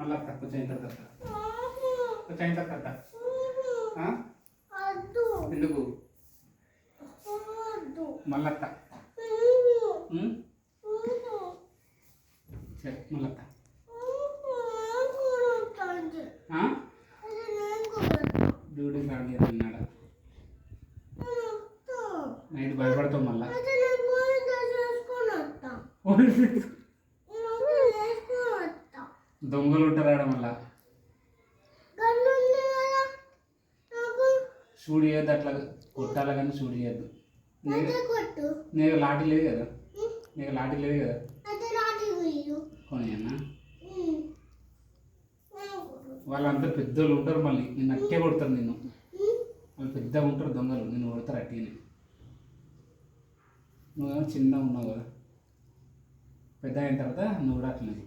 మళ్ళీ అత్త కొంచెం అయిన తర్వాత కొంచెం అయిన తర్వాత ఎందుకు మళ్ళీ అత్త సరే మళ్ళీ అత్త డ్యూటీ కానీ అన్నాడా నైట్ భయపడతావు మళ్ళా దొంగలు ఉంటారా మళ్ళా షూట్ చేయొద్దు, అట్లా కొట్టాలి కానీ షూట్ చేయొద్దు. నీకు లాఠీ లేదు కదా, నీకు లాఠీ లేదు కదా కొనియన్నా. వాళ్ళంతా పెద్దోళ్ళు ఉంటారు, మళ్ళీ నిన్ను అట్టే కొడతారు. నిన్ను వాళ్ళు పెద్దగా ఉంటారు దొంగలు, నిన్ను కొడతారు అట్టినే. నువ్వేమో చిన్నగా ఉన్నావు కదా, పెద్ద అయిన తర్వాత నువ్వు కూడా అట్లనే